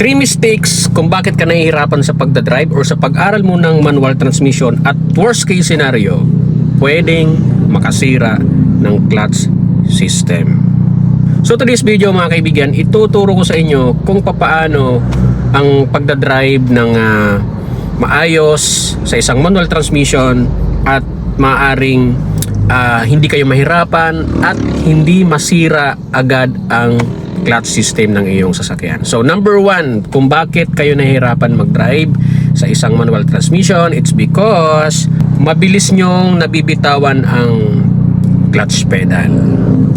3 mistakes kung bakit ka nahihirapan sa pagdadrive or sa pag-aral mo ng manual transmission at worst case scenario, pwedeng makasira ng clutch system. So today's video mga kaibigan, ituturo ko sa inyo kung paano ang pagdadrive ng maayos sa isang manual transmission at maaring hindi kayo mahirapan at hindi masira agad ang clutch system ng iyong sasakyan. So number 1, kung bakit kayo nahihirapan mag-drive sa isang manual transmission, it's because mabilis nyong nabibitawan ang clutch pedal.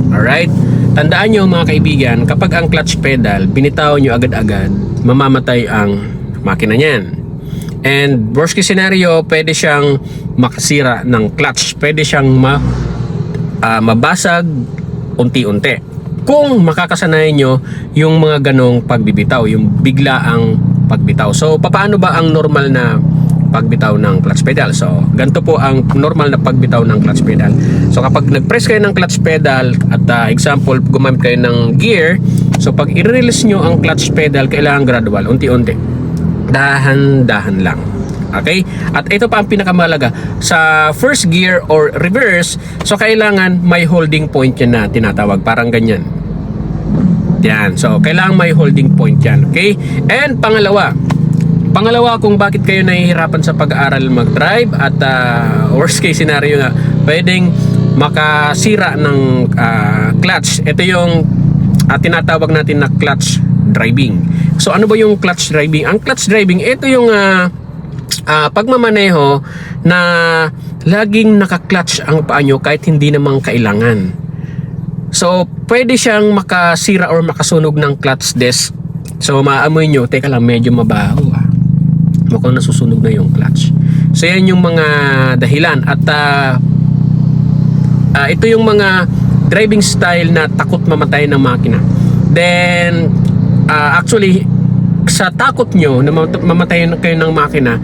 Alright? Tandaan nyo mga kaibigan, kapag ang clutch pedal binitawan nyo agad-agad, mamamatay ang makina nyan. And worst case scenario, pwede siyang makasira ng clutch, pwede siyang mabasag unti-unti kung makakasanayan nyo yung mga ganong pagbibitaw, yung biglaang pagbitaw. So paano ba ang normal na pagbitaw ng clutch pedal? So ganito po ang normal na pagbitaw ng clutch pedal. So kapag nag-press kayo ng clutch pedal at example, gumamit kayo ng gear, so pag i-release nyo ang clutch pedal, kailangan gradual, unti-unti, dahan-dahan lang. Okay? At ito pa ang pinakamalaga, sa first gear or reverse, so kailangan may holding point yan na tinatawag, parang ganyan. Yan. So kailangan may holding point yan. Okay? And pangalawa kung bakit kayo nahihirapan sa pag-aaral mag-drive at worst case scenario na pwedeng makasira ng clutch. Ito yung tinatawag natin na clutch driving. So ano ba yung clutch driving? Ang clutch driving, ito yung pagmamaneho na laging naka-clutch ang paa nyo kahit hindi namang kailangan. So pwede siyang makasira or makasunog ng clutch disc. So maamoy nyo, teka lang, medyo mabaho mukhang nasusunog na yung clutch. So yan yung mga dahilan. At ito yung mga driving style na takot mamatay ng makina. Then actually, sa takot nyo na mamatay kayo ng makina,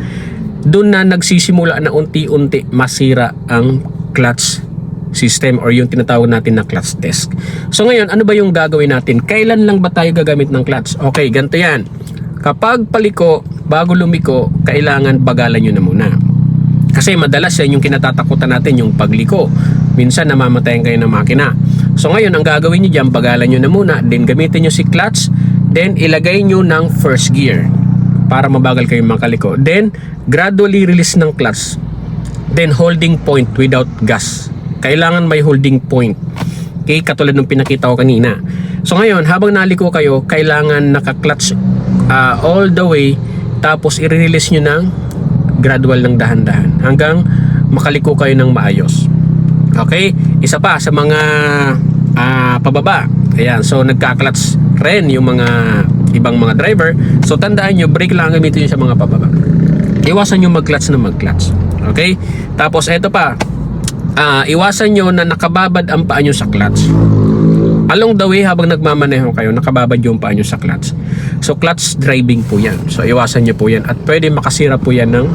doon na nagsisimula na unti-unti masira ang clutch system or yung tinatawag natin na clutch disc. So ngayon, ano ba yung gagawin natin? Kailan lang ba tayo gagamit ng clutch? Okay, ganito yan. Kapag paliko, bago lumiko, kailangan bagalan nyo na muna. Kasi madalas yan yung kinatatakutan natin, yung pagliko. Minsan namamatayan kayo ng makina. So ngayon, ang gagawin nyo dyan, bagalan nyo na muna, then gamitin nyo si clutch, then ilagay nyo ng first gear para mabagal kayo makaliko. Then gradually release ng clutch. Then holding point without gas. Kailangan may holding point. Okay, katulad ng pinakita ko kanina. So ngayon, habang naliko kayo, kailangan naka-clutch all the way, tapos i-release nyo ng gradual ng dahan-dahan hanggang makaliko kayo ng maayos. Okay, isa pa sa mga pababa. Ayan, so nagka-clutch rin yung mga ibang mga driver. So tandaan nyo, brake lang gamitin nyo sa mga pababa. Iwasan nyo mag-clutch na mag-clutch. Okay, tapos eto pa, iwasan nyo na nakababad ang paa nyo sa clutch. Along the way, habang nagmamaneho kayo, nakababad yung paa nyo sa clutch. So clutch driving po yan. So iwasan nyo po yan. At pwede makasira po yan ng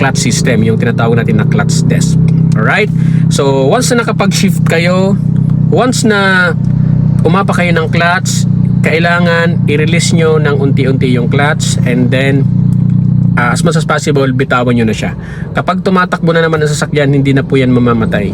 clutch system, yung tinatawag natin na clutch disc. Alright? So once na nakapag-shift kayo, once na umapa kayo ng clutch, kailangan i-release nyo ng unti-unti yung clutch, and then as much as possible, bitawan nyo na siya. Kapag tumatakbo na naman ang sasakyan, hindi na po yan mamamatay.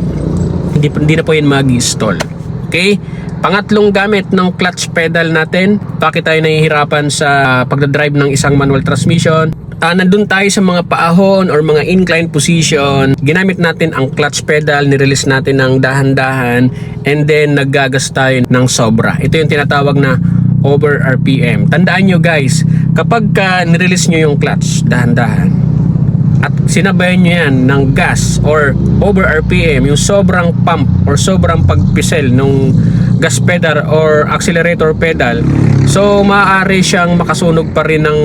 Hindi na po yan mag-stall. Okay? Pangatlong gamit ng clutch pedal natin, bakit tayo nahihirapan sa pagdadrive ng isang manual transmission? Nandun tayo sa mga paahon or mga incline position, ginamit natin ang clutch pedal, nirelease natin ng dahan-dahan, and then naggagas tayo ng sobra. Ito yung tinatawag na over RPM. Tandaan nyo guys, kapag nirelease nyo yung clutch dahan-dahan at sinabayan nyo yan ng gas or over RPM, yung sobrang pump or sobrang pagpisel nung gas pedal or accelerator pedal, so maaari siyang makasunog pa rin ng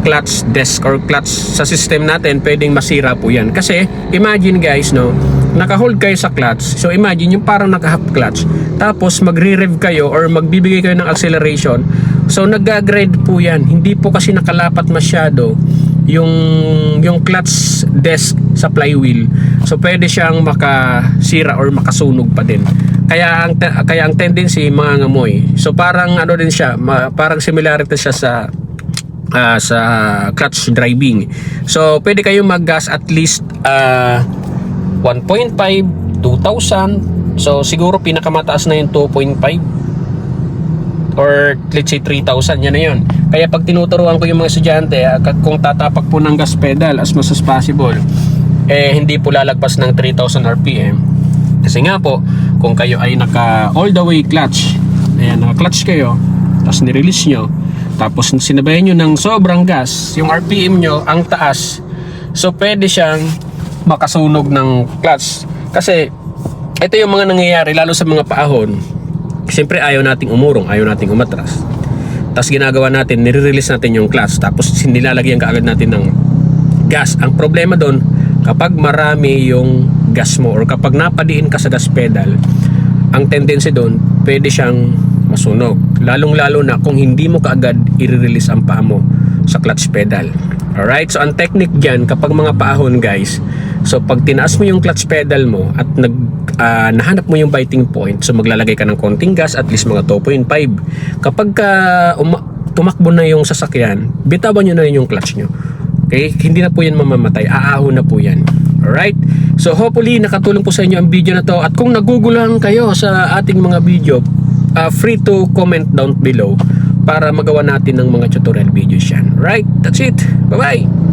clutch disc or clutch sa system natin. Pwedeng masira po yan. Kasi imagine guys, no, naka-hold kayo sa clutch. So imagine yung parang naka-half clutch, tapos magre-rev kayo or magbibigay kayo ng acceleration. So nag-grade po yan. Hindi po kasi nakalapat masyado yung clutch disc sa flywheel. So pwede siyang makasira or makasunog pa din. kaya ang tendency mangangamoy. So parang ano din siya, parang similarity siya sa clutch driving. So pwede kayong mag-gas at least 1.5, 2,000. So siguro pinakamataas na yung 2.5 or let's say 3,000, yan na yun. Kaya pag tinuturuan ko yung mga estudyante, kung tatapak po ng gas pedal as much as possible, hindi po lalagpas ng 3,000 RPM. Kasi nga po, kung kayo ay naka all the way clutch, ayan, naka clutch kayo, tapos nirelease nyo, tapos sinabayan nyo ng sobrang gas, yung RPM nyo ang taas, so pwede siyang makasunog ng clutch. Kasi ito yung mga nangyayari lalo sa mga paahon. Siyempre ayaw nating umurong, ayaw nating umatras. Tapos ginagawa natin, nire-release natin yung clutch, tapos nilalagyan kaagad natin ng gas. Ang problema doon, kapag marami yung gas mo or kapag napadiin ka sa gas pedal, ang tendency doon, pwede siyang masunog. Lalong-lalo na kung hindi mo kaagad i-release ang paa mo sa clutch pedal. Alright, so ang technique dyan, kapag mga paahon guys, so pag tinaas mo yung clutch pedal mo at nahanap mo yung biting point, so maglalagay ka ng konting gas, at least mga 2.5. Kapag tumakbo na yung sasakyan, bitawan nyo na yung clutch nyo. Okay, hindi na po yan mamamatay, aahon na po yan. Alright, so hopefully nakatulong po sa inyo ang video na to. At kung naguguluhan kayo sa ating mga video, free to comment down below para magawa natin ng mga tutorial videos yan. Right, that's it, bye bye.